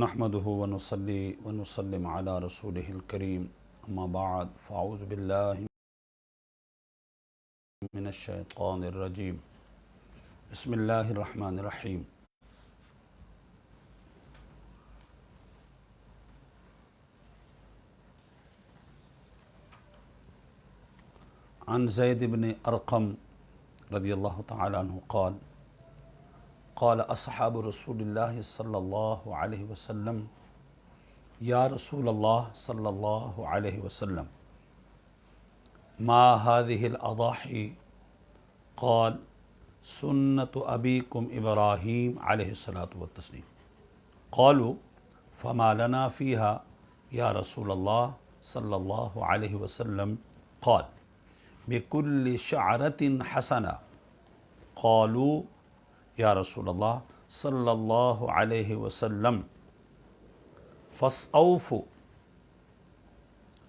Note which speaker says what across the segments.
Speaker 1: نحمده ونصلي ونسلم على رسوله الكريم اما بعد فاعوذ بالله من الشيطان الرجيم بسم الله الرحمن الرحيم عن زيد بن أرقم رضي الله تعالى عنه قال أصحاب رسول الله صلى الله عليه وسلم يا رسول الله صلى الله عليه وسلم ما هذه الأضاحي قال سنة أبيكم إبراهيم عليه الصلاة والتسليم قالوا فما لنا فيها يا رسول الله صلى الله عليه وسلم قال بكل شعرة حسنة قالوا یا رسول اللہ صلی اللہ علیہ وسلم فاستوفوا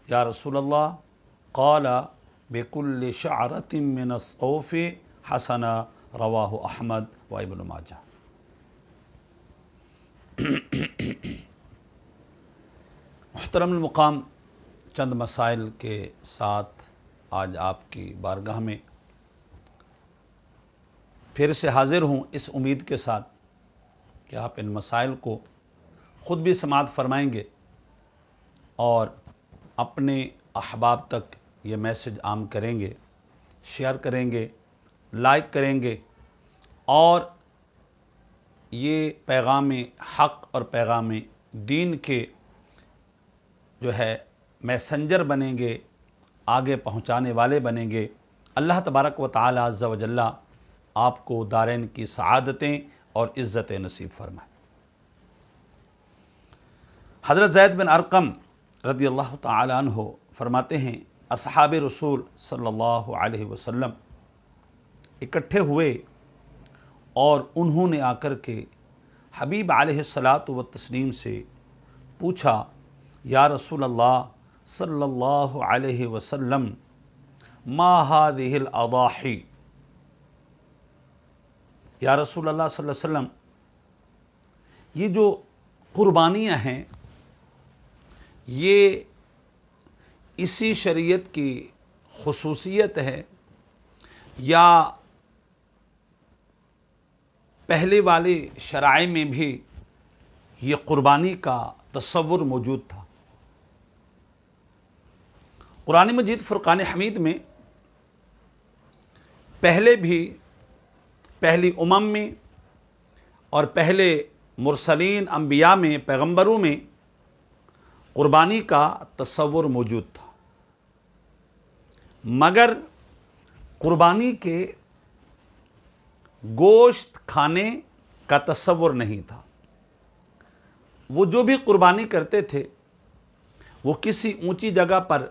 Speaker 1: یا رسول اللہ قال بكل شعرة من الصوف حسنہ رواہ احمد و ابن ماجہ۔ محترم المقام، چند مسائل کے ساتھ آج آپ کی بارگاہ میں پھر سے حاضر ہوں، اس امید کے ساتھ کہ آپ ان مسائل کو خود بھی سماعت فرمائیں گے اور اپنے احباب تک یہ میسج عام کریں گے، شیئر کریں گے، لائک کریں گے اور یہ پیغام حق اور پیغام دین کے جو ہے میسنجر بنیں گے، آگے پہنچانے والے بنیں گے۔ اللہ تبارک و تعالی عز و جل آپ کو دارین کی سعادتیں اور عزتیں نصیب فرمائے۔ حضرت زید بن ارقم رضی اللہ تعالی عنہ فرماتے ہیں اصحاب رسول صلی اللہ علیہ وسلم اکٹھے ہوئے اور انہوں نے آ کر کے حبیب علیہ الصلاۃ والتسلیم سے پوچھا، یا رسول اللہ صلی اللہ علیہ وسلم ما هذه الاضاحی، یا رسول اللہ صلی اللہ علیہ وسلم یہ جو قربانیاں ہیں یہ اسی شریعت کی خصوصیت ہے یا پہلے والے شرائع میں بھی یہ قربانی کا تصور موجود تھا؟ قرآن مجید فرقان حمید میں پہلے بھی پہلی امم میں اور پہلے مرسلین انبیاء میں پیغمبروں میں قربانی کا تصور موجود تھا، مگر قربانی کے گوشت کھانے کا تصور نہیں تھا۔ وہ جو بھی قربانی کرتے تھے وہ کسی اونچی جگہ پر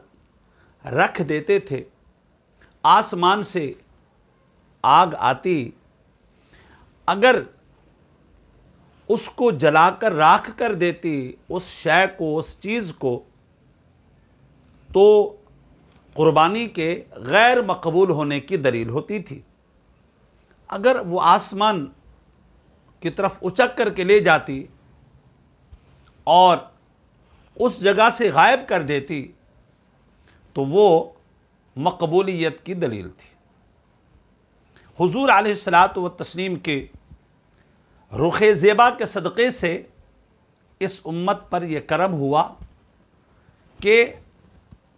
Speaker 1: رکھ دیتے تھے، آسمان سے آگ آتی، اگر اس کو جلا کر راکھ کر دیتی اس شے کو، اس چیز کو، تو قربانی کے غیر مقبول ہونے کی دلیل ہوتی تھی۔ اگر وہ آسمان کی طرف اچک کر کے لے جاتی اور اس جگہ سے غائب کر دیتی تو وہ مقبولیت کی دلیل تھی۔ حضور علیہ الصلاۃ والتسلیم کے رخ زیبا کے صدقے سے اس امت پر یہ کرم ہوا کہ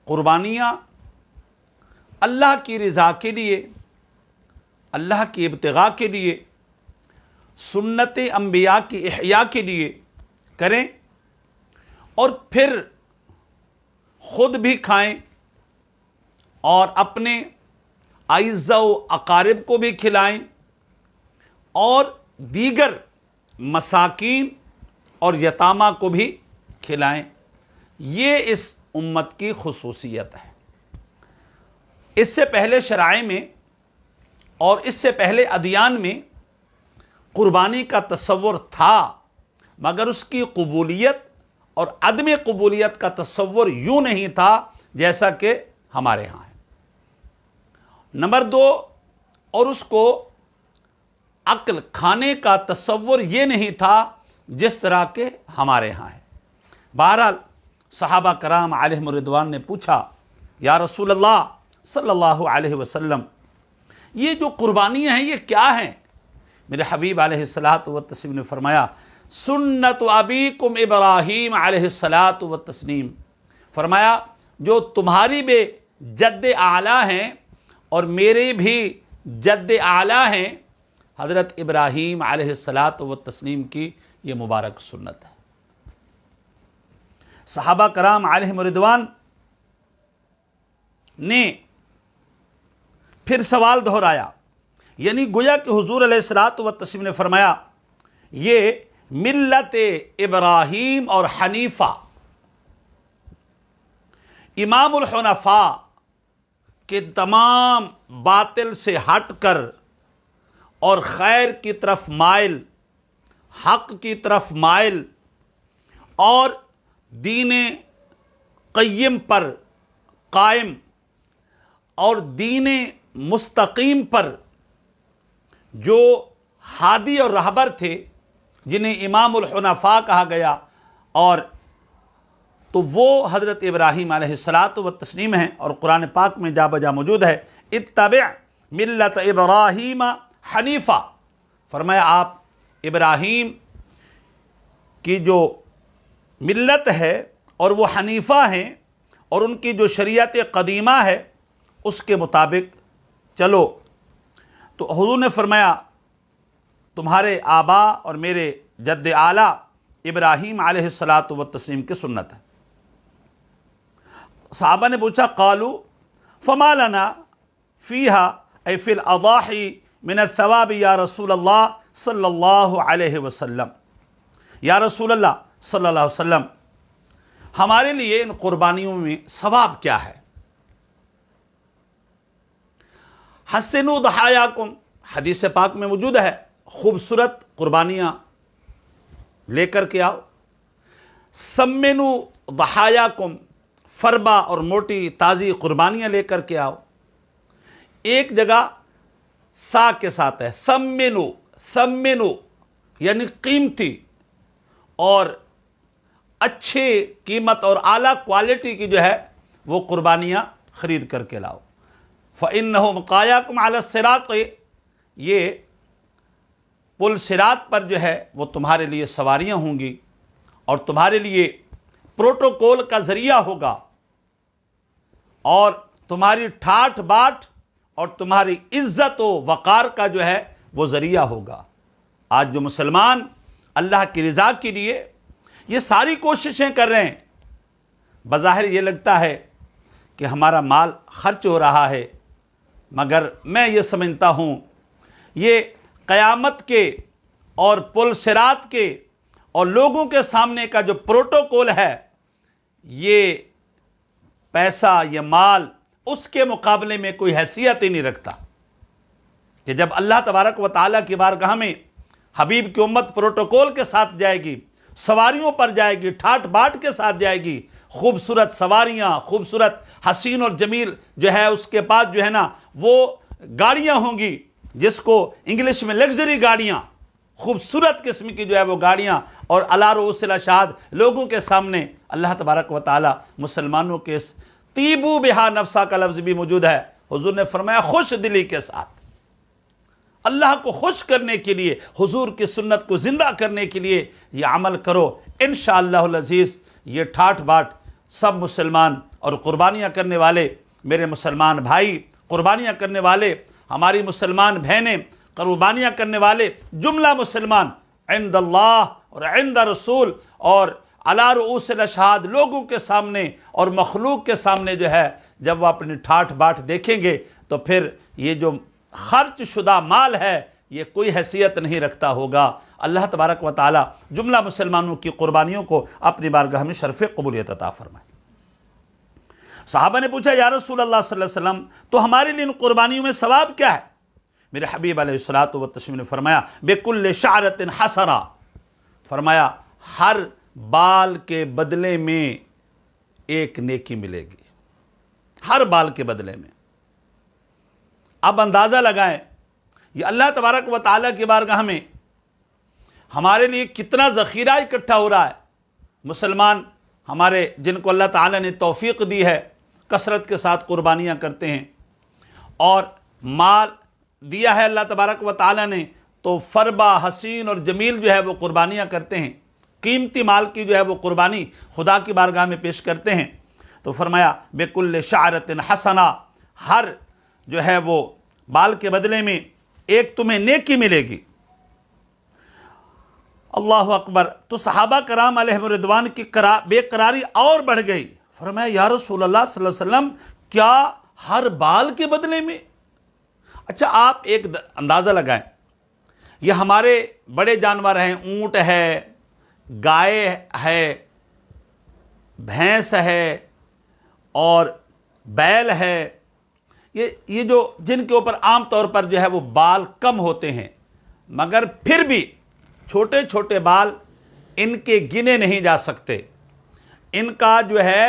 Speaker 1: قربانیاں اللہ کی رضا کے لیے، اللہ کی ابتغاء کے لیے، سنت انبیاء کی احیاء کے لیے کریں اور پھر خود بھی کھائیں اور اپنے اعزاء و اقارب کو بھی کھلائیں اور دیگر مساکین اور یتامہ کو بھی کھلائیں۔ یہ اس امت کی خصوصیت ہے۔ اس سے پہلے شرائع میں اور اس سے پہلے ادیان میں قربانی کا تصور تھا، مگر اس کی قبولیت اور عدم قبولیت کا تصور یوں نہیں تھا جیسا کہ ہمارے ہاں ہے۔ نمبر دو، اور اس کو عقل کھانے کا تصور یہ نہیں تھا جس طرح کے ہمارے ہاں ہے۔ بہرحال صحابہ کرام علیہم الرضوان نے پوچھا یا رسول اللہ صلی اللہ علیہ وسلم یہ جو قربانیاں ہیں یہ کیا ہیں؟ میرے حبیب علیہ الصلاۃ والتسلیم نے فرمایا سنت ابیکم ابراہیم علیہ الصلاۃ والتسلیم، فرمایا جو تمہاری بھی جد اعلیٰ ہیں اور میرے بھی جد اعلیٰ ہیں حضرت ابراہیم علیہ الصلاۃ والتسلیم کی یہ مبارک سنت ہے۔ صحابہ کرام علیہم الرضوان نے پھر سوال دہرایا، یعنی گویا کہ حضور علیہ الصلاۃ والتسلیم نے فرمایا یہ ملت ابراہیم اور حنیفہ، امام الحنفاء کے تمام باطل سے ہٹ کر اور خیر کی طرف مائل، حق کی طرف مائل اور دین قیم پر قائم اور دین مستقیم پر جو ہادی اور رہبر تھے جنہیں امام الحنفاء کہا گیا، اور تو وہ حضرت ابراہیم علیہ الصلاۃ والتسلیم ہیں، اور قرآن پاک میں جا بجا موجود ہے اتبع ملت ابراہیم حنیفہ، فرمایا آپ ابراہیم کی جو ملت ہے اور وہ حنیفہ ہیں اور ان کی جو شریعت قدیمہ ہے اس کے مطابق چلو۔ تو حضور نے فرمایا تمہارے آبا اور میرے جد اعلیٰ ابراہیم علیہ الصلاۃ والتسلیم کی سنت ہے۔ صحابہ نے پوچھا قالوا فما لنا فیہا ای فی الاضاحی من الثواب یا رسول اللہ صلی اللہ علیہ وسلم، یا رسول اللہ صلی اللہ علیہ وسلم ہمارے لیے ان قربانیوں میں ثواب کیا ہے؟ حسنوا ضحایاکم، حدیث پاک میں موجود ہے خوبصورت قربانیاں لے کر کے آؤ۔ سمنوا ضحایاکم، فربا اور موٹی تازی قربانیاں لے کر کے آؤ۔ ایک جگہ سا کے ساتھ ہے سمنوا، سمنوا یعنی قیمتی اور اچھے قیمت اور اعلیٰ کوالٹی کی جو ہے وہ قربانیاں خرید کر کے لاؤ۔ فَإِنَّهُ مَقَایَاكُمْ عَلَى الصِّرَاطِ، یہ پل صراط پر جو ہے وہ تمہارے لیے سواریاں ہوں گی اور تمہارے لیے پروٹوکول کا ذریعہ ہوگا اور تمہاری ٹھاٹھ باٹھ اور تمہاری عزت و وقار کا جو ہے وہ ذریعہ ہوگا۔ آج جو مسلمان اللہ کی رضا کے لیے یہ ساری کوششیں کر رہے ہیں، بظاہر یہ لگتا ہے کہ ہمارا مال خرچ ہو رہا ہے، مگر میں یہ سمجھتا ہوں یہ قیامت کے اور پل صراط کے اور لوگوں کے سامنے کا جو پروٹوکول ہے، یہ پیسہ یہ مال اس کے مقابلے میں کوئی حیثیت ہی نہیں رکھتا کہ جب اللہ تبارک و تعالیٰ کی بارگاہ میں حبیب کی امت پروٹوکول کے ساتھ جائے گی، سواریوں پر جائے گی، ٹھاٹ باٹ کے ساتھ جائے گی، خوبصورت سواریاں، خوبصورت حسین اور جمیل جو ہے اس کے پاس جو ہے نا وہ گاڑیاں ہوں گی، جس کو انگلش میں لگژری گاڑیاں، خوبصورت قسم کی جو ہے وہ گاڑیاں، اور علی رؤوس الاشہاد لوگوں کے سامنے اللہ تبارک و تعالی مسلمانوں کے اس طیبوا بہا نفسا کا لفظ بھی موجود ہے۔ حضور نے فرمایا خوش دلی کے ساتھ اللہ کو خوش کرنے کے لیے، حضور کی سنت کو زندہ کرنے کے لیے یہ عمل کرو، انشاءاللہ العزیز یہ ٹھاٹ باٹ سب مسلمان اور قربانیاں کرنے والے میرے مسلمان بھائی، قربانیاں کرنے والے ہماری مسلمان بہنیں، قربانیاں کرنے والے جملہ مسلمان عند اللہ اور عند رسول اور علی رؤوس الاشہاد لوگوں کے سامنے اور مخلوق کے سامنے جو ہے جب وہ اپنی ٹھاٹ باٹ دیکھیں گے تو پھر یہ جو خرچ شدہ مال ہے یہ کوئی حیثیت نہیں رکھتا ہوگا۔ اللہ تبارک و تعالی جملہ مسلمانوں کی قربانیوں کو اپنی بارگاہ میں شرف قبولیت عطا فرمائے۔ صحابہ نے پوچھا یا رسول اللہ صلی اللہ علیہ وسلم تو ہمارے لیے ان قربانیوں میں ثواب کیا ہے؟ میرے حبیب علیہ الصلوۃ والتسلیم نے فرمایا بِكُلِّ شَعْرَةٍ حَسَنَةٍ، فرمایا ہر بال کے بدلے میں ایک نیکی ملے گی، ہر بال کے بدلے میں۔ اب اندازہ لگائیں یہ اللہ تبارک و تعالیٰ کی بارگاہ میں ہمارے لیے کتنا ذخیرہ اکٹھا ہو رہا ہے۔ مسلمان ہمارے جن کو اللہ تعالیٰ نے توفیق دی ہے کثرت کے ساتھ قربانیاں کرتے ہیں، اور مال دیا ہے اللہ تبارک و تعالیٰ نے تو فربا حسین اور جمیل جو ہے وہ قربانیاں کرتے ہیں، قیمتی مال کی جو ہے وہ قربانی خدا کی بارگاہ میں پیش کرتے ہیں۔ تو فرمایا بِكُلِّ شَعْرَةٍ حَسَنَةٍ، ہر جو ہے وہ بال کے بدلے میں ایک تمہیں نیکی ملے گی۔ اللہ اکبر۔ تو صحابہ کرام علیہ الرضوان کی بے قراری اور بڑھ گئی۔ فرمایا یا رسول اللہ صلی اللہ علیہ وسلم، کیا ہر بال کے بدلے میں؟ اچھا آپ ایک اندازہ لگائیں، یہ ہمارے بڑے جانور ہیں، اونٹ ہے، گائے ہے، بھینس ہے اور بیل ہے، یہ جو جن کے اوپر عام طور پر جو ہے وہ بال کم ہوتے ہیں، مگر پھر بھی چھوٹے چھوٹے بال ان کے گنے نہیں جا سکتے، ان کا جو ہے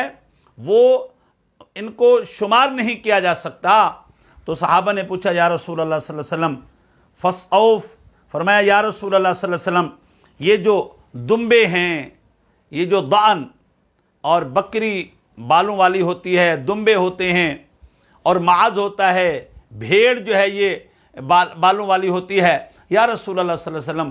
Speaker 1: وہ ان کو شمار نہیں کیا جا سکتا۔ تو صحابہ نے پوچھا یا رسول اللہ صلی اللہ علیہ وسلم فَاسْأَوْفْ، فرمایا یا رسول اللہ صلی اللہ علیہ وسلم یہ جو دمبے ہیں، یہ جو ضأن اور بکری بالوں والی ہوتی ہے، دمبے ہوتے ہیں، اور معاذ ہوتا ہے، بھیڑ جو ہے یہ بالوں والی ہوتی ہے، یا رسول اللہ صلی اللہ علیہ وسلم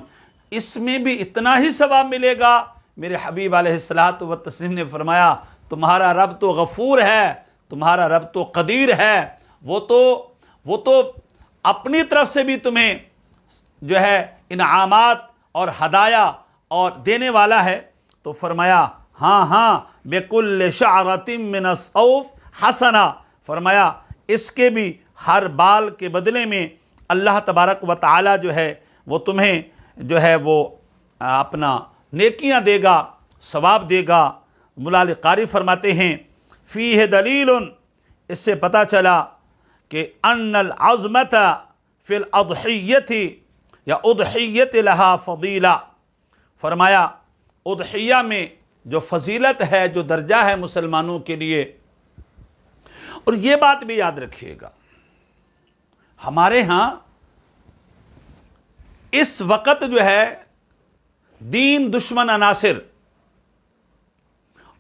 Speaker 1: اس میں بھی اتنا ہی ثواب ملے گا؟ میرے حبیب علیہ الصلوۃ والتسلیم نے فرمایا تمہارا رب تو غفور ہے، تمہارا رب تو قدیر ہے، وہ تو اپنی طرف سے بھی تمہیں جو ہے انعامات اور ہدایہ اور دینے والا ہے۔ تو فرمایا ہاں بِكُلِّ شَعْرَةٍ مِّنَ الصَّوْفِ حَسَنَةٍ، فرمایا اس کے بھی ہر بال کے بدلے میں اللہ تبارک و تعالی جو ہے وہ تمہیں جو ہے وہ اپنا نیکیاں دے گا، ثواب دے گا۔ مولا علی قاری فرماتے ہیں فیہ دلیل، اس سے پتہ چلا کہ ان العظمت فی الاضحیت یا اضحیت لہا فضیلہ، فرمایا اضحیہ میں جو فضیلت ہے، جو درجہ ہے مسلمانوں کے لیے۔ اور یہ بات بھی یاد رکھیے گا، ہمارے ہاں اس وقت جو ہے دین دشمن عناصر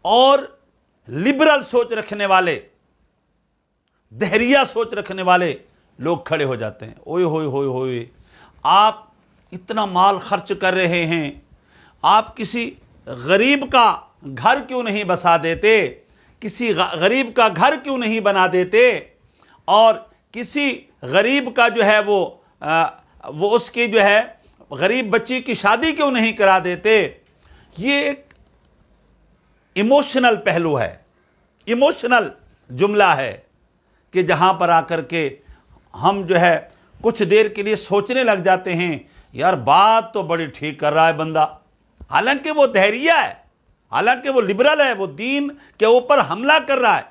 Speaker 1: اور لبرل سوچ رکھنے والے، دہریہ سوچ رکھنے والے لوگ کھڑے ہو جاتے ہیں، اوئے ہوئے ہوئے ہوئے آپ اتنا مال خرچ کر رہے ہیں، آپ کسی غریب کا گھر کیوں نہیں بسا دیتے، کسی غریب کا گھر کیوں نہیں بنا دیتے، اور کسی غریب کا جو ہے وہ اس کی جو ہے غریب بچی کی شادی کیوں نہیں کرا دیتے۔ یہ ایک ایموشنل پہلو ہے، ایموشنل جملہ ہے کہ جہاں پر آ کر کے ہم جو ہے کچھ دیر کے لیے سوچنے لگ جاتے ہیں یار بات تو بڑی ٹھیک کر رہا ہے بندہ، حالانکہ وہ دہریہ ہے، حالانکہ وہ لبرل ہے، وہ دین کے اوپر حملہ کر رہا ہے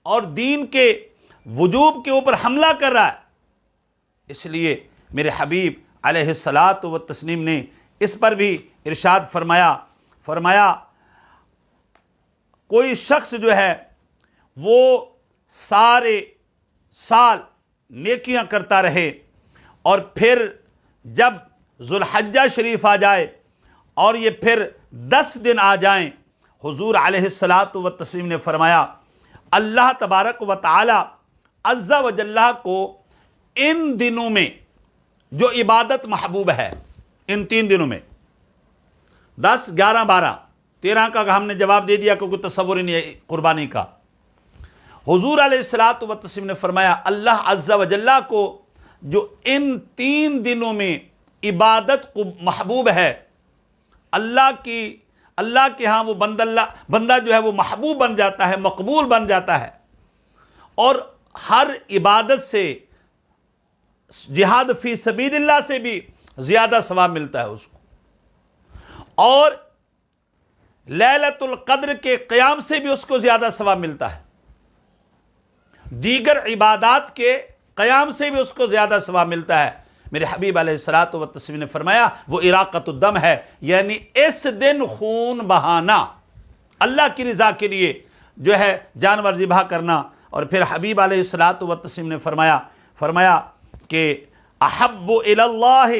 Speaker 1: اور دین کے وجوب کے اوپر حملہ کر رہا ہے۔ اس لیے میرے حبیب علیہ الصلاۃ والتسلیم نے اس پر بھی ارشاد فرمایا کوئی شخص جو ہے وہ سارے سال نیکیاں کرتا رہے اور پھر جب ذوالحجہ شریف آ جائے اور یہ پھر 10 دن آ جائیں، حضور علیہ الصلاۃ والتسلیم نے فرمایا اللہ تبارک و تعالی عز و جل کو ان دنوں میں جو عبادت محبوب ہے، ان 3 دنوں میں 10، 11، 12، 13 کا ہم نے جواب دے دیا کہ کوئی تصور ہی نہیں ہے قربانی کا۔ حضور علیہ الصلاۃ والتسلیم نے فرمایا اللہ عز و جل کو جو ان 3 دنوں میں عبادت کو محبوب ہے، اللہ کے ہاں وہ بندہ جو ہے وہ محبوب بن جاتا ہے، مقبول بن جاتا ہے، اور ہر عبادت سے جہاد فی سبیل اللہ سے بھی زیادہ ثواب ملتا ہے اس کو، اور لیلۃ القدر کے قیام سے بھی اس کو زیادہ ثواب ملتا ہے، دیگر عبادات کے قیام سے بھی اس کو زیادہ ثواب ملتا ہے۔ میرے حبیب علیہ الصلاۃ والتسلیم نے فرمایا وہ اراقۃ الدم ہے، یعنی اس دن خون بہانا، اللہ کی رضا کے لیے جو ہے جانور ذبح کرنا۔ اور پھر حبیب علیہ الصلاۃ والتسلیم نے فرمایا کہ احب الی اللہ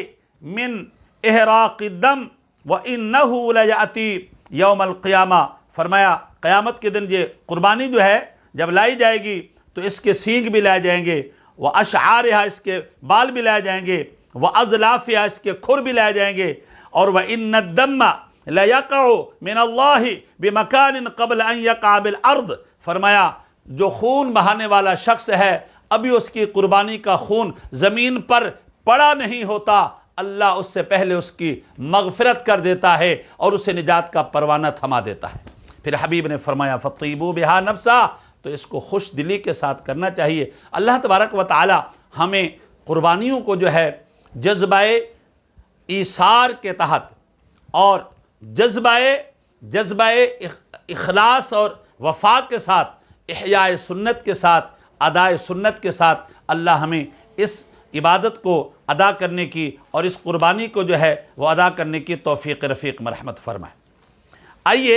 Speaker 1: من احراق الدم وانہ لیاتی یوم القیامہ، فرمایا قیامت کے دن یہ قربانی جو ہے جب لائی جائے گی تو اس کے سینگ بھی لائے جائیں گے، واشعارہا، اس کے بال بھی لائے جائیں گے، واضلافہا، اس کے کھر بھی لائے جائیں گے، اور وان الدم لیقع من اللہ بمکان قبل ان یقع بالارض، فرمایا جو خون بہانے والا شخص ہے ابھی اس کی قربانی کا خون زمین پر پڑا نہیں ہوتا، اللہ اس سے پہلے اس کی مغفرت کر دیتا ہے اور اسے نجات کا پروانہ تھما دیتا ہے۔ پھر حبیب نے فرمایا فطیبوا بہا نفسا، تو اس کو خوش دلی کے ساتھ کرنا چاہیے۔ اللہ تبارک و تعالی ہمیں قربانیوں کو جو ہے جذبہ ایثار کے تحت اور جذبہ اخلاص اور وفا کے ساتھ، احیاء سنت کے ساتھ، ادائے سنت کے ساتھ اللہ ہمیں اس عبادت کو ادا کرنے کی اور اس قربانی کو جو ہے وہ ادا کرنے کی توفیق رفیق مرحمت فرمائے۔ آئیے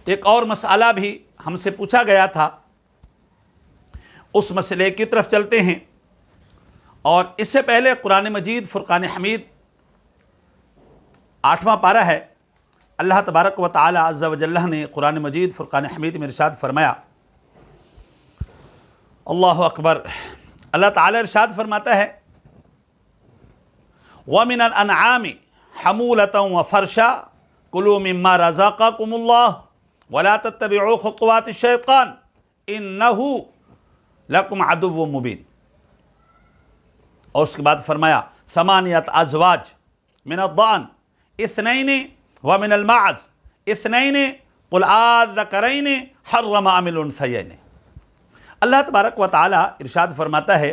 Speaker 1: ایک اور مسئلہ بھی ہم سے پوچھا گیا تھا، اس مسئلے کی طرف چلتے ہیں، اور اس سے پہلے قرآن مجید فرقان حمید 8واں پارہ ہے۔ اللہ تبارک و تعالی عز و جلہ نے قرآن مجید فرقان حمید میں ارشاد فرمایا، اللہ اکبر، اللہ تعالی ارشاد فرماتا ہے وَمِنَ الْأَنْعَامِ حَمُولَةً وَفَرْشًا كُلُوا مِمَّا رَزَقَكُمُ اللَّهُ وَلَا تَتَّبِعُوا خُطُوَاتِ الشَّيْطَانِ إِنَّهُ لَكُمْ عَدُوٌّ مُبِينٌ، اور اس کے بعد فرمایا ثمانیۃ ازواج من الضأن اثنین ومن المعز اثنین قل آذکرین حرم ام الانثیین۔ اللہ تبارک و تعالی ارشاد فرماتا ہے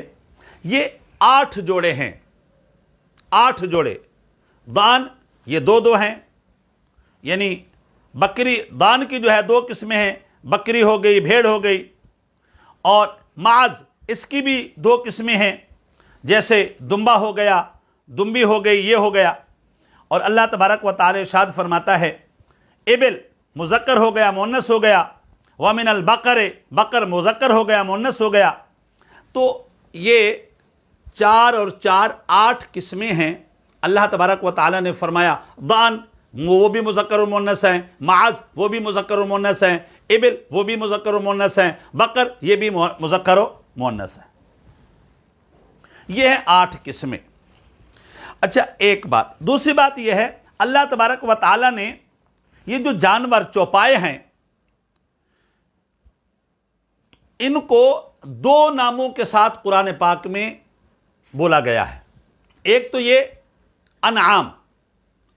Speaker 1: یہ 8 جوڑے ہیں، 8 جوڑے۔ دان یہ دو ہیں، یعنی بکری دان کی جو ہے 2 قسمیں ہیں، بکری ہو گئی، بھیڑ ہو گئی، اور معز اس کی بھی 2 قسمیں ہیں، جیسے دمبا ہو گیا، دمبی ہو گئی، یہ ہو گیا۔ اور اللہ تبارک و تعالی ارشاد فرماتا ہے ابل مذکر ہو گیا، مؤنث ہو گیا، ومن البقر، بقر مذکر ہو گیا، مؤنث ہو گیا۔ تو یہ 4 اور 4 8 قسمیں ہیں۔ اللہ تبارک و تعالی نے فرمایا دان وہ بھی مذکر و مؤنث ہیں، معاذ وہ بھی مذکر و مؤنث ہیں، ابل وہ بھی مذکر و مؤنث ہیں، بقر یہ بھی مذکر و مؤنث ہیں۔ یہ ہیں 8 قسمیں۔ اچھا ایک بات، دوسری بات یہ ہے اللہ تبارک و تعالی نے یہ جو جانور چوپائے ہیں ان کو 2 ناموں کے ساتھ قرآن پاک میں بولا گیا ہے۔ ایک تو یہ انعام،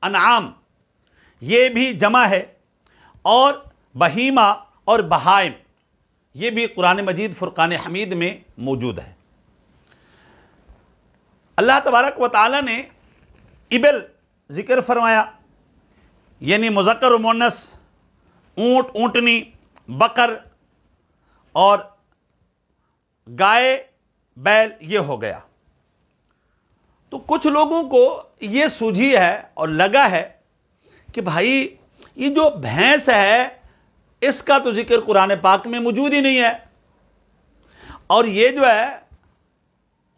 Speaker 1: انعام یہ بھی جمع ہے، اور بہیمہ اور بہائم یہ بھی قرآن مجید فرقان حمید میں موجود ہے۔ اللہ تبارک و تعالی نے ابل ذکر فرمایا، یعنی مذکر و مؤنث، اونٹ، اونٹنی، بکر اور گائے، بیل یہ ہو گیا۔ تو کچھ لوگوں کو یہ سوجھی ہے اور لگا ہے کہ بھائی یہ جو بھینس ہے اس کا تو ذکر قرآن پاک میں موجود ہی نہیں ہے، اور یہ جو ہے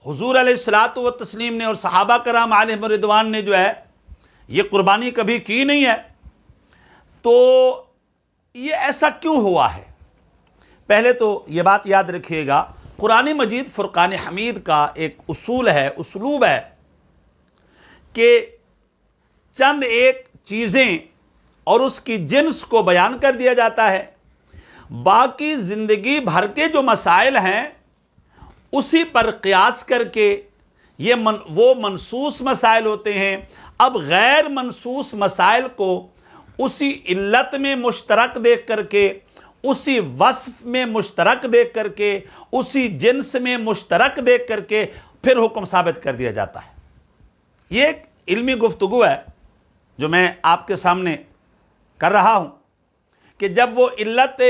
Speaker 1: حضور علیہ الصلوۃ والتسلیم نے اور صحابہ کرام علیہم رضوان نے جو ہے یہ قربانی کبھی کی نہیں ہے، تو یہ ایسا کیوں ہوا ہے؟ پہلے تو یہ بات یاد رکھیے گا، قرآن مجید فرقان حمید کا ایک اصول ہے، اسلوب ہے کہ چند ایک چیزیں اور اس کی جنس کو بیان کر دیا جاتا ہے، باقی زندگی بھر کے جو مسائل ہیں اسی پر قیاس کر کے یہ وہ منصوص مسائل ہوتے ہیں۔ اب غیر منصوص مسائل کو اسی علت میں مشترک دیکھ کر کے، اسی وصف میں مشترک دیکھ کر کے، اسی جنس میں مشترک دیکھ کر کے پھر حکم ثابت کر دیا جاتا ہے۔ یہ ایک علمی گفتگو ہے جو میں آپ کے سامنے کر رہا ہوں کہ جب وہ علت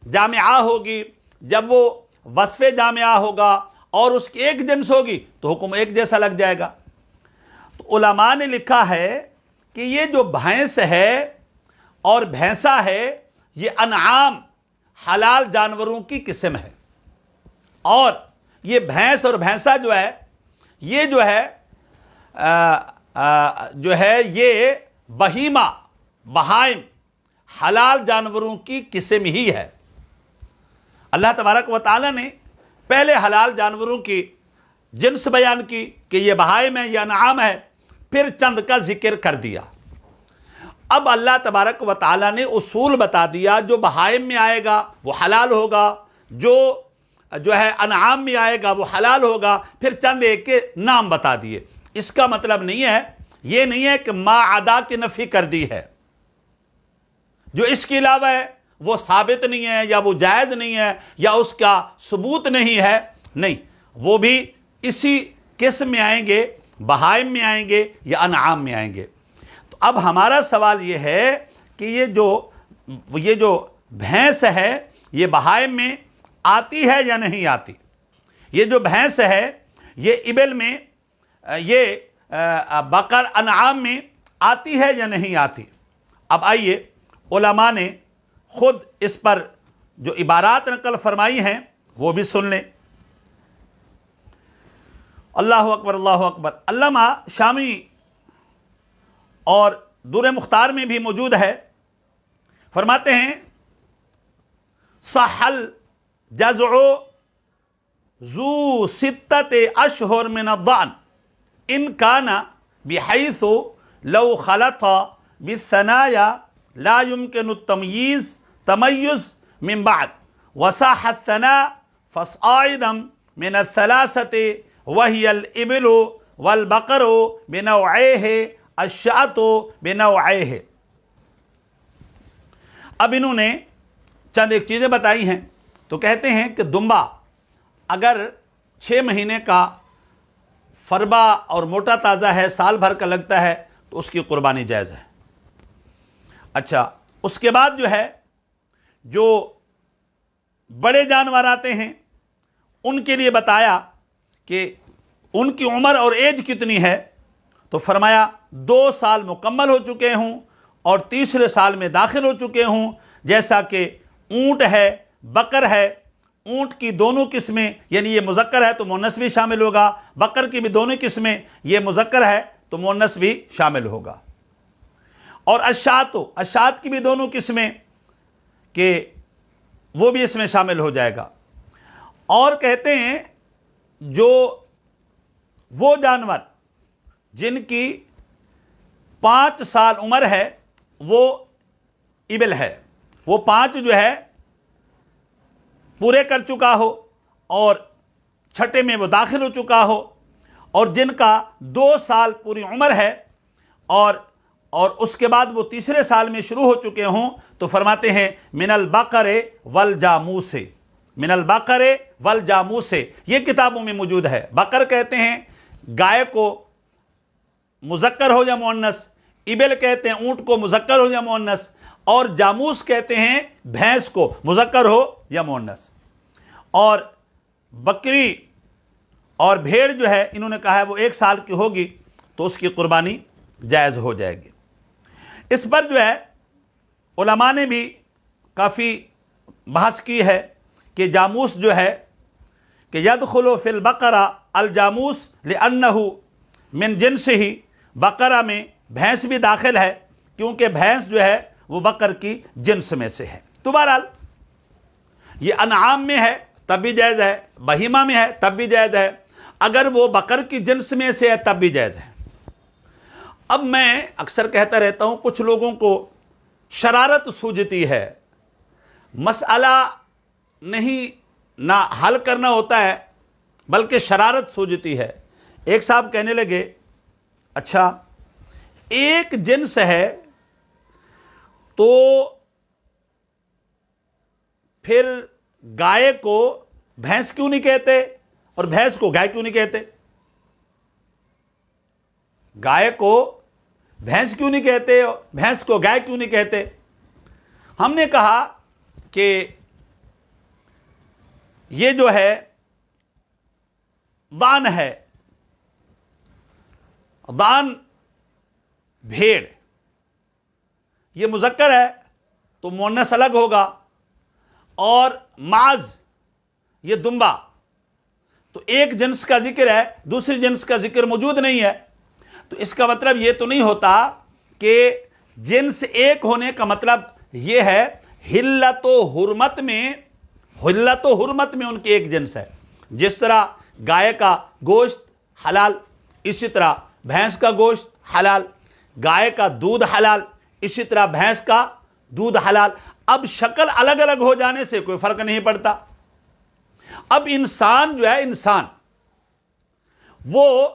Speaker 1: جامعہ ہوگی، جب وہ وصف جامعہ ہوگا اور اس کی ایک جنس ہوگی تو حکم ایک جیسا لگ جائے گا۔ تو علماء نے لکھا ہے کہ یہ جو بھینس ہے اور بھینسا ہے یہ انعام حلال جانوروں کی قسم ہے، اور یہ بھینس اور بھینسا جو ہے یہ جو ہے جو ہے یہ بہیمہ بہائم حلال جانوروں کی قسم ہی ہے۔ اللہ تبارک و تعالیٰ نے پہلے حلال جانوروں کی جنس بیان کی کہ یہ بہائم ہے یا انعام ہے، پھر چند کا ذکر کر دیا۔ اب اللہ تبارک و تعالیٰ نے اصول بتا دیا، جو بہائم میں آئے گا وہ حلال ہوگا، جو ہے انعام میں آئے گا وہ حلال ہوگا، پھر چند ایک کے نام بتا دیے۔ اس کا مطلب نہیں ہے، یہ نہیں ہے کہ ما عدا کی نفی کر دی ہے، جو اس کے علاوہ ہے وہ ثابت نہیں ہے یا وہ جائز نہیں ہے یا اس کا ثبوت نہیں ہے، نہیں، وہ بھی اسی قسم میں آئیں گے، بہائم میں آئیں گے یا انعام میں آئیں گے۔ تو اب ہمارا سوال یہ ہے کہ یہ جو بھینس ہے یہ بہائم میں آتی ہے یا نہیں آتی؟ یہ جو بھینس ہے یہ ابل میں، یہ بقر انعام میں آتی ہے یا نہیں آتی؟ اب آئیے علماء نے خود اس پر جو عبارات نقل فرمائی ہیں وہ بھی سن لیں۔ اللہ اکبر، اللہ اکبر۔ علامہ شامی اور در مختار میں بھی موجود ہے، فرماتے ہیں صح الجزع ذو ستت اشہر من الضأن ان کان بحیث لو خلط بالثنایا لا يمكن التمييز تميز من بعد وصاح الثناء فصاعدا من الثلاثة وهي الإبل والبقر بنوعيه الشاة بنوعيه۔ اب انہوں نے چند ایک چیزیں بتائی ہیں، تو کہتے ہیں کہ دمبا اگر 6 مہینے کا فربا اور موٹا تازہ ہے، سال بھر کا لگتا ہے، تو اس کی قربانی جائز ہے۔ اچھا، اس کے بعد جو ہے جو بڑے جانور آتے ہیں ان کے لیے بتایا کہ ان کی عمر اور ایج کتنی ہے، تو فرمایا 2 سال مکمل ہو چکے ہوں اور تیسرے سال میں داخل ہو چکے ہوں، جیسا کہ اونٹ ہے، بکر ہے۔ اونٹ کی دونوں قسمیں، یعنی یہ مذکر ہے تو مؤنث بھی شامل ہوگا، بکر کی بھی دونوں قسمیں، یہ مذکر ہے تو مؤنث بھی شامل ہوگا، اور اشات کی بھی دونوں قسمیں کہ وہ بھی اس میں شامل ہو جائے گا۔ اور کہتے ہیں جو وہ جانور جن کی 5 سال عمر ہے وہ ابل ہے، وہ 5 جو ہے پورے کر چکا ہو اور چھٹے میں وہ داخل ہو چکا ہو، اور جن کا 2 سال پوری عمر ہے اور اس کے بعد وہ تیسرے سال میں شروع ہو چکے ہوں، تو فرماتے ہیں من البقر والجاموس، من البقر والجاموس۔ یہ کتابوں میں موجود ہے۔ بقر کہتے ہیں گائے کو مذکر ہو یا مؤنث، ابل کہتے ہیں اونٹ کو مذکر ہو یا مؤنث، اور جاموس کہتے ہیں بھینس کو مذکر ہو یا مؤنث۔ اور بکری اور بھیڑ جو ہے انہوں نے کہا ہے وہ 1 سال کی ہوگی تو اس کی قربانی جائز ہو جائے گی۔ اس پر جو ہے علماء نے بھی کافی بحث کی ہے کہ جاموس جو ہے کہ يدخل فی البقرہ الجاموس لأنہ من جنسہ، بقرہ میں بھینس بھی داخل ہے کیونکہ بھینس جو ہے وہ بقر کی جنس میں سے ہے۔ تو بہرحال یہ انعام میں ہے تب بھی جائز ہے، بہیمہ میں ہے تب بھی جائز ہے، اگر وہ بقر کی جنس میں سے ہے تب بھی جائز ہے۔ اب میں اکثر کہتا رہتا ہوں کچھ لوگوں کو شرارت سوجتی ہے، مسئلہ نہیں نہ حل کرنا ہوتا ہے بلکہ شرارت سوجتی ہے۔ ایک صاحب کہنے لگے اچھا ایک جنس ہے تو پھر گائے کو بھینس کیوں نہیں کہتے اور بھینس کو گائے کیوں نہیں کہتے؟ گائے کو بھینس کیوں نہیں کہتے اور بھینس کو گائے کیوں نہیں کہتے؟ ہم نے کہا کہ یہ جو ہے دان ہے، دان بھیڑ، یہ مذکر ہے تو مؤنث الگ ہوگا، اور معاذ یہ دمبا، تو ایک جنس کا ذکر ہے دوسری جنس کا ذکر موجود نہیں ہے، تو اس کا مطلب یہ تو نہیں ہوتا کہ جنس ایک ہونے کا مطلب یہ ہے حلت و حرمت میں ان کی ایک جنس ہے. جس طرح گائے کا گوشت حلال، اسی طرح بھینس کا گوشت حلال، گائے کا دودھ حلال، اسی طرح بھینس کا دودھ حلال. اب شکل الگ الگ ہو جانے سے کوئی فرق نہیں پڑتا. اب انسان جو ہے، انسان وہ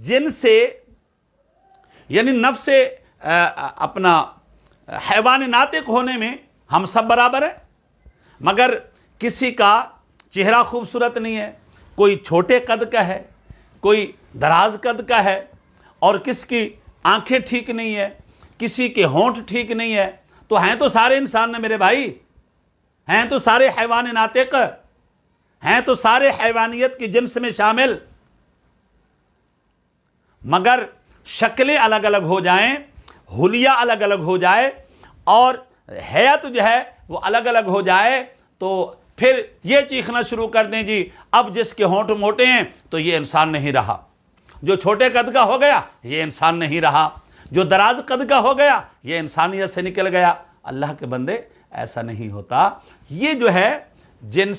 Speaker 1: جن سے یعنی نفس سے اپنا حیوان ناطق ہونے میں ہم سب برابر ہیں، مگر کسی کا چہرہ خوبصورت نہیں ہے، کوئی چھوٹے قد کا ہے، کوئی دراز قد کا ہے، اور کس کی آنکھیں ٹھیک نہیں ہے، کسی کے ہونٹ ٹھیک نہیں ہے. تو ہیں تو سارے انسان نے میرے بھائی، ہیں تو سارے حیوان ناطق، ہیں تو سارے حیوانیت کی جنس میں شامل، مگر شکلیں الگ الگ ہو جائیں، حلیہ الگ الگ ہو جائے، اور حیت جو ہے وہ الگ الگ ہو جائے، تو پھر یہ چیخنا شروع کر دیں جی اب جس کے ہونٹ موٹے ہیں تو یہ انسان نہیں رہا، جو چھوٹے قد کا ہو گیا یہ انسان نہیں رہا، جو دراز قد کا ہو گیا یہ انسانیت سے نکل گیا. اللہ کے بندے ایسا نہیں ہوتا. یہ جو ہے جن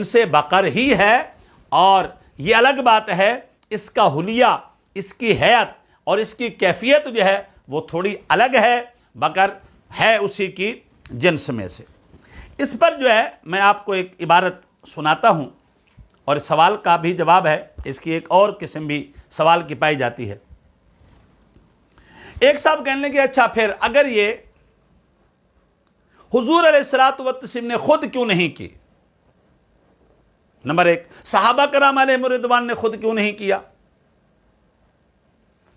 Speaker 1: سے بقر ہی ہے، اور یہ الگ بات ہے، اس کا حلیہ، اس کی حیت اور اس کی کیفیت جو ہے وہ تھوڑی الگ ہے، مگر ہے اسی کی جنس میں سے. اس پر جو ہے میں آپ کو ایک عبارت سناتا ہوں، اور سوال کا بھی جواب ہے. اس کی ایک اور قسم بھی سوال کی پائی جاتی ہے. ایک صاحب کہنے لگے اچھا پھر اگر یہ حضور علیہ الصلوۃ والتسلیم نے خود کیوں نہیں کی؟ نمبر ایک، صحابہ کرام علیہم رضوان نے خود کیوں نہیں کیا؟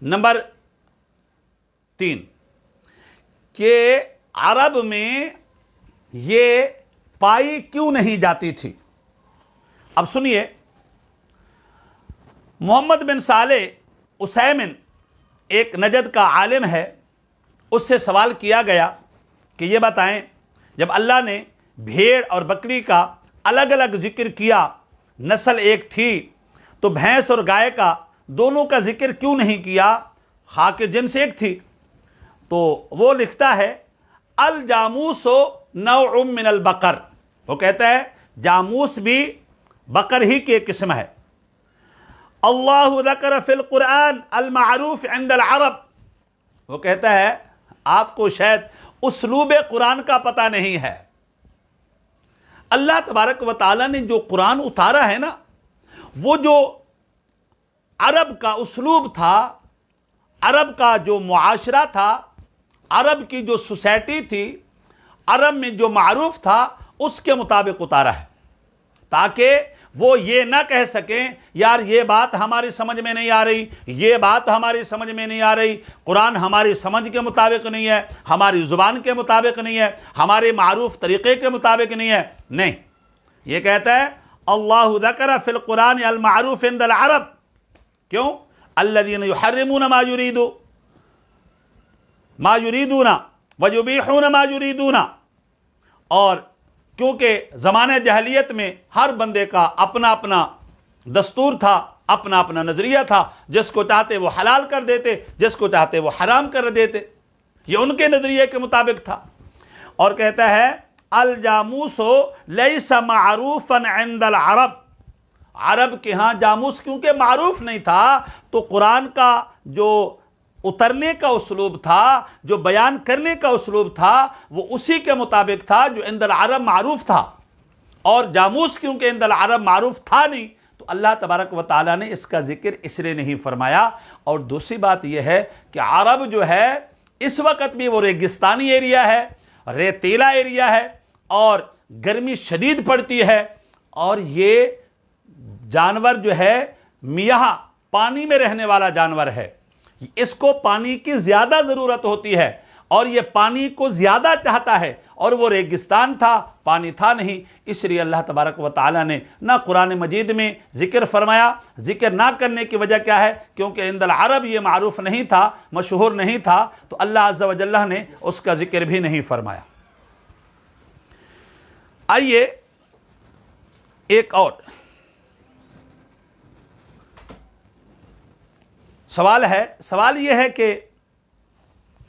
Speaker 1: نمبر تین، کہ عرب میں یہ پائی کیوں نہیں جاتی تھی؟ اب سنیے، محمد بن صالح اسیمن ایک نجد کا عالم ہے، اس سے سوال کیا گیا کہ یہ بتائیں جب اللہ نے بھیڑ اور بکری کا الگ الگ ذکر کیا، نسل ایک تھی، تو بھینس اور گائے کا دونوں کا ذکر کیوں نہیں کیا، خاک جنس ایک تھی؟ تو وہ لکھتا ہے الجاموس نوع من البقر، وہ کہتا ہے جاموس بھی بقر ہی کی ایک قسم ہے. اللہ ذکر فی القرآن المعروف عند العرب، وہ کہتا ہے آپ کو شاید اسلوب قرآن کا پتہ نہیں ہے. اللہ تبارک و تعالیٰ نے جو قرآن اتارا ہے نا، وہ جو عرب کا اسلوب تھا، عرب کا جو معاشرہ تھا، عرب کی جو سوسائٹی تھی، عرب میں جو معروف تھا، اس کے مطابق اتارا ہے، تاکہ وہ یہ نہ کہہ سکیں یار یہ بات ہماری سمجھ میں نہیں آ رہی، یہ بات ہماری سمجھ میں نہیں آ رہی، قرآن ہماری سمجھ کے مطابق نہیں ہے، ہماری زبان کے مطابق نہیں ہے، ہمارے معروف طریقے کے مطابق نہیں ہے. نہیں، یہ کہتا ہے اللہ ذکر فی القرآن المعروف عند العرب. کیوں؟ الذین یحرمون ما یریدون ویبیحون ما یریدون. اور کیونکہ زمانہ جاہلیت میں ہر بندے کا اپنا اپنا دستور تھا، اپنا اپنا نظریہ تھا، جس کو چاہتے وہ حلال کر دیتے، جس کو چاہتے وہ حرام کر دیتے، یہ ان کے نظریے کے مطابق تھا. اور کہتا ہے الجاموس لیس معروفا عند العرب، عرب کے ہاں جاموس کیونکہ معروف نہیں تھا، تو قرآن کا جو اترنے کا اسلوب تھا، جو بیان کرنے کا اسلوب تھا، وہ اسی کے مطابق تھا جو عند العرب معروف تھا. اور جاموس کیونکہ عند العرب معروف تھا نہیں، تو اللہ تبارک و تعالیٰ نے اس کا ذکر اس لیے نہیں فرمایا. اور دوسری بات یہ ہے کہ عرب جو ہے اس وقت بھی وہ ریگستانی ایریا ہے، ریتیلا ایریا ہے، اور گرمی شدید پڑتی ہے، اور یہ جانور جو ہے میاہ پانی میں رہنے والا جانور ہے، اس کو پانی کی زیادہ ضرورت ہوتی ہے، اور یہ پانی کو زیادہ چاہتا ہے، اور وہ ریگستان تھا، پانی تھا نہیں. اس لیے اللہ تبارک و تعالیٰ نے نہ قرآن مجید میں ذکر فرمایا. ذکر نہ کرنے کی وجہ کیا ہے؟ کیونکہ عند العرب یہ معروف نہیں تھا، مشہور نہیں تھا، تو اللہ عز و جل نے اس کا ذکر بھی نہیں فرمایا. آئیے ایک اور، سوال یہ ہے کہ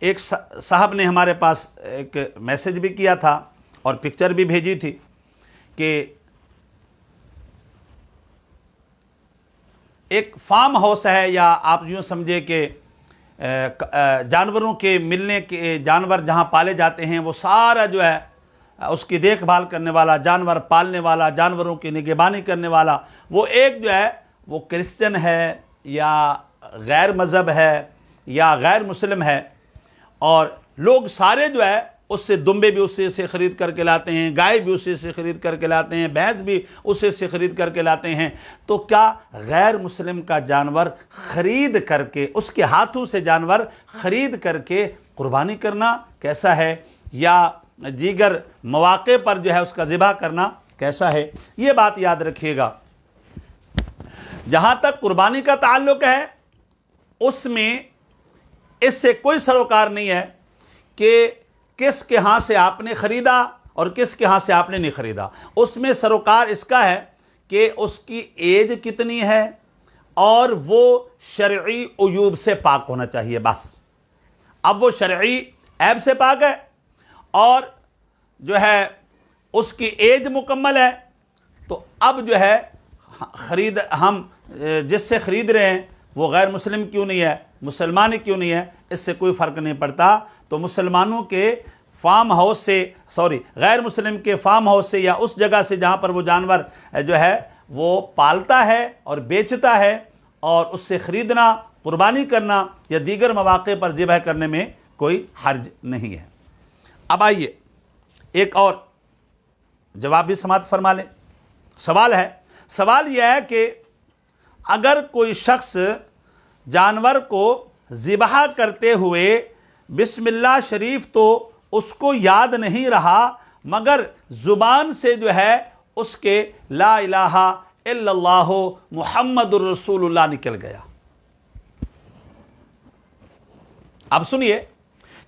Speaker 1: ایک صاحب نے ہمارے پاس ایک میسج بھی کیا تھا اور پکچر بھی بھیجی تھی کہ ایک فارم ہاؤس ہے، یا آپ یوں سمجھے کہ جانوروں کے ملنے کے، جانور جہاں پالے جاتے ہیں وہ سارا جو ہے اس کی دیکھ بھال کرنے والا، جانور پالنے والا، جانوروں کی نگہبانی کرنے والا، وہ ایک جو ہے وہ کرسچن ہے یا غیر مذہب ہے یا غیر مسلم ہے، اور لوگ سارے جو ہے اس سے دمبے بھی اسی سے خرید کر کے لاتے ہیں، گائے بھی اسی سے خرید کر کے لاتے ہیں، بھینس بھی اسی سے خرید کر کے لاتے ہیں. تو کیا غیر مسلم کا جانور خرید کر کے، اس کے ہاتھوں سے جانور خرید کر کے قربانی کرنا کیسا ہے، یا دیگر مواقع پر جو ہے اس کا ذبح کرنا کیسا ہے؟ یہ بات یاد رکھیے گا. جہاں تک قربانی کا تعلق ہے، اس میں اس سے کوئی سروکار نہیں ہے کہ کس کے ہاں سے آپ نے خریدا اور کس کے ہاں سے آپ نے نہیں خریدا. اس میں سروکار اس کا ہے کہ اس کی ایج کتنی ہے اور وہ شرعی عیوب سے پاک ہونا چاہیے، بس. اب وہ شرعی عیب سے پاک ہے اور جو ہے اس کی ایج مکمل ہے، تو اب جو ہے ہم جس سے خرید رہے ہیں وہ غیر مسلم کیوں نہیں ہے، مسلمان کیوں نہیں ہے، اس سے کوئی فرق نہیں پڑتا. تو مسلمانوں کے فارم ہاؤس سے، غیر مسلم کے فارم ہاؤس سے، یا اس جگہ سے جہاں پر وہ جانور جو ہے وہ پالتا ہے اور بیچتا ہے، اور اس سے خریدنا، قربانی کرنا یا دیگر مواقع پر ذبح کرنے میں کوئی حرج نہیں ہے. اب آئیے ایک اور جواب بھی سماعت فرما لیں. سوال یہ ہے کہ اگر کوئی شخص جانور کو ذبح کرتے ہوئے بسم اللہ شریف تو اس کو یاد نہیں رہا، مگر زبان سے جو ہے اس کے لا الہ الا اللہ محمد الرسول اللہ نکل گیا. اب سنیے،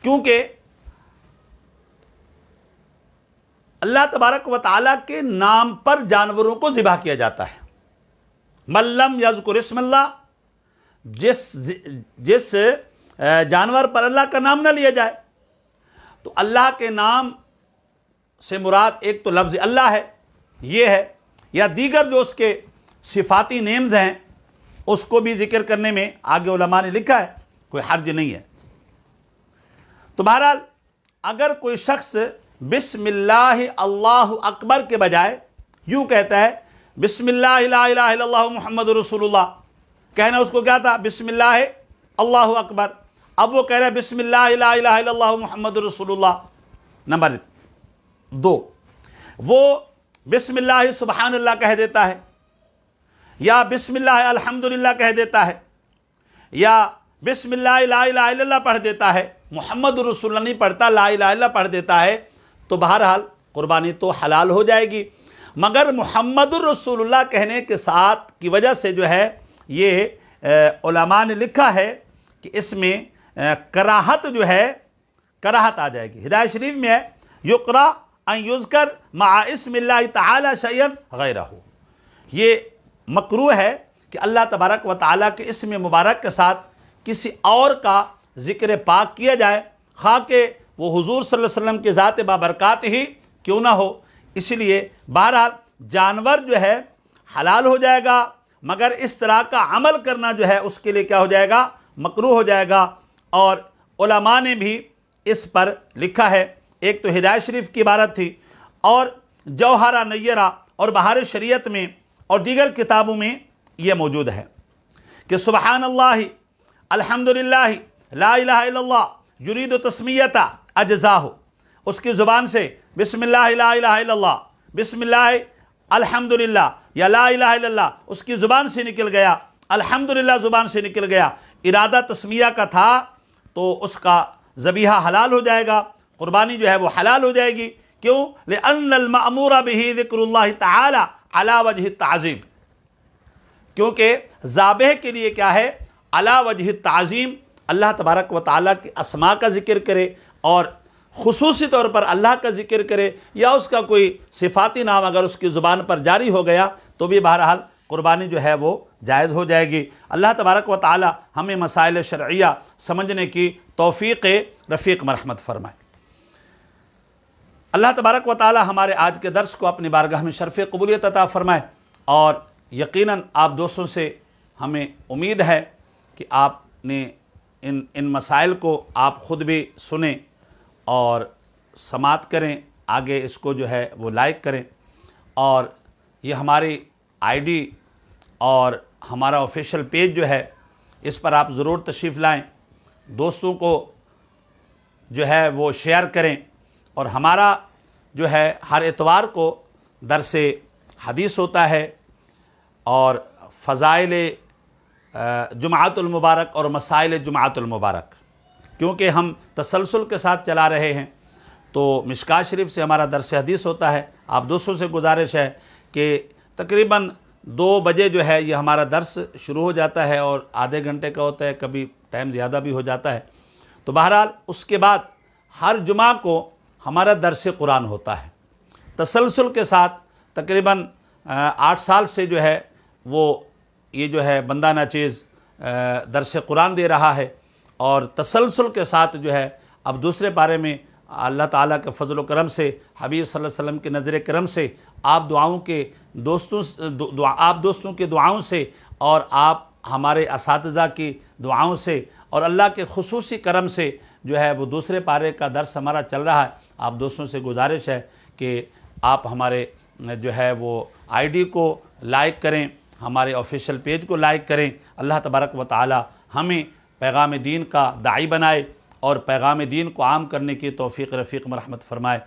Speaker 1: کیونکہ اللہ تبارک و تعالیٰ کے نام پر جانوروں کو ذبح کیا جاتا ہے. من لم یذکر اسم اللہ، جس جانور پر اللہ کا نام نہ لیا جائے. تو اللہ کے نام سے مراد ایک تو لفظ اللہ ہے، یہ ہے، یا دیگر جو اس کے صفاتی نیمز ہیں اس کو بھی ذکر کرنے میں آگے علماء نے لکھا ہے، کوئی حرج نہیں ہے. تو بہرحال اگر کوئی شخص بسم اللہ اللہ اکبر کے بجائے یوں کہتا ہے بسم اللہ لا الہ الا اللہ محمد رسول اللہ، کہنا اس کو کیا تھا؟ بسم اللہ اللہ اکبر. اب وہ کہہ رہا ہے بسم اللہ لا الہ الا اللہ محمد رسول اللہ. نمبر 2، وہ بسم اللہ سبحان اللہ کہہ دیتا ہے، یا بسم اللہ الحمدللہ کہہ دیتا ہے، یا بسم اللہ لا الہ الا اللہ پڑھ دیتا ہے، محمد رسول اللہ نہیں پڑھتا، لا الہ الا اللہ پڑھ دیتا ہے. تو بہرحال قربانی تو حلال ہو جائے گی، مگر محمد الرسول اللہ کہنے کے ساتھ کی وجہ سے جو ہے یہ علماء نے لکھا ہے کہ اس میں کراہت جو ہے، کراہت آ جائے گی. ہدایت شریف میں ہے یقرا ان یذکر مع اسم اللہ تعالی شیئا غیرہ، یہ مکروہ ہے کہ اللہ تبارک و تعالیٰ کے اسم مبارک کے ساتھ کسی اور کا ذکر پاک کیا جائے، خواہ کہ وہ حضور صلی اللہ علیہ وسلم کے ذات بابرکات ہی کیوں نہ ہو. اس لیے بہرحال جانور جو ہے حلال ہو جائے گا، مگر اس طرح کا عمل کرنا جو ہے اس کے لیے کیا ہو جائے گا؟ مکروہ ہو جائے گا. اور علماء نے بھی اس پر لکھا ہے. ایک تو ہدایت شریف کی عبارت تھی، اور جوہرہ نیرہ اور بہار شریعت میں اور دیگر کتابوں میں یہ موجود ہے کہ سبحان اللہ الحمدللہ لا الہ الا اللہ یرید تسمیۃ اجزاہ، اس کی زبان سے بسم اللہ لا الہ الا اللہ، بسم اللہ الحمدللہ یا لا الہ الا اللہ اس کی زبان سے نکل گیا، الحمدللہ زبان سے نکل گیا، ارادہ تسمیہ کا تھا، تو اس کا ذبیحہ حلال ہو جائے گا، قربانی جو ہے وہ حلال ہو جائے گی. کیوں؟ لأن المأمور به ذکر اللہ تعالی علی وجہ التعظیم، کیونکہ ذابح کے لیے کیا ہے؟ علی وجہ التعظیم، اللہ تبارک و تعالیٰ کے اسماء کا ذکر کرے اور خصوصی طور پر اللہ کا ذکر کرے، یا اس کا کوئی صفاتی نام اگر اس کی زبان پر جاری ہو گیا تو بھی بہرحال قربانی جو ہے وہ جائز ہو جائے گی۔ اللہ تبارک و تعالی ہمیں مسائل شرعیہ سمجھنے کی توفیق رفیق مرحمت فرمائے۔ اللہ تبارک و تعالی ہمارے آج کے درس کو اپنی بارگاہ میں شرف قبولیت عطا فرمائے، اور یقیناً آپ دوستوں سے ہمیں امید ہے کہ آپ نے ان مسائل کو آپ خود بھی سنیں اور سماعت کریں، آگے اس کو جو ہے وہ لائک کریں، اور یہ ہماری آئی ڈی اور ہمارا آفیشیل پیج جو ہے اس پر آپ ضرور تشریف لائیں، دوستوں کو جو ہے وہ شیئر کریں، اور ہمارا جو ہے ہر اتوار کو درس حدیث ہوتا ہے، اور فضائل جمعۃ المبارک اور مسائل جمعۃ المبارک، کیونکہ ہم تسلسل کے ساتھ چلا رہے ہیں تو مشکوٰۃ شریف سے ہمارا درس حدیث ہوتا ہے۔ آپ دوستوں سے گزارش ہے کہ تقریباً 2 بجے جو ہے یہ ہمارا درس شروع ہو جاتا ہے، اور آدھے گھنٹے کا ہوتا ہے، کبھی ٹائم زیادہ بھی ہو جاتا ہے، تو بہرحال اس کے بعد ہر جمعہ کو ہمارا درس قرآن ہوتا ہے تسلسل کے ساتھ۔ تقریباً 8 سال سے جو ہے وہ یہ جو ہے بندہ ناچیز درس قرآن دے رہا ہے، اور تسلسل کے ساتھ جو ہے اب دوسرے پارے میں اللہ تعالیٰ کے فضل و کرم سے، حبیب صلی اللہ علیہ وسلم کے نظر کرم سے، آپ دوستوں کے دعاؤں سے، اور آپ ہمارے اساتذہ کی دعاؤں سے، اور اللہ کے خصوصی کرم سے جو ہے وہ دوسرے پارے کا درس ہمارا چل رہا ہے۔ آپ دوستوں سے گزارش ہے کہ آپ ہمارے جو ہے وہ آئی ڈی کو لائک کریں، ہمارے آفیشیل پیج کو لائک کریں۔ اللہ تبارک و تعالی ہمیں پیغام دین کا داعی بنائے اور پیغام دین کو عام کرنے کی توفیق رفیق مرحمت فرمائے۔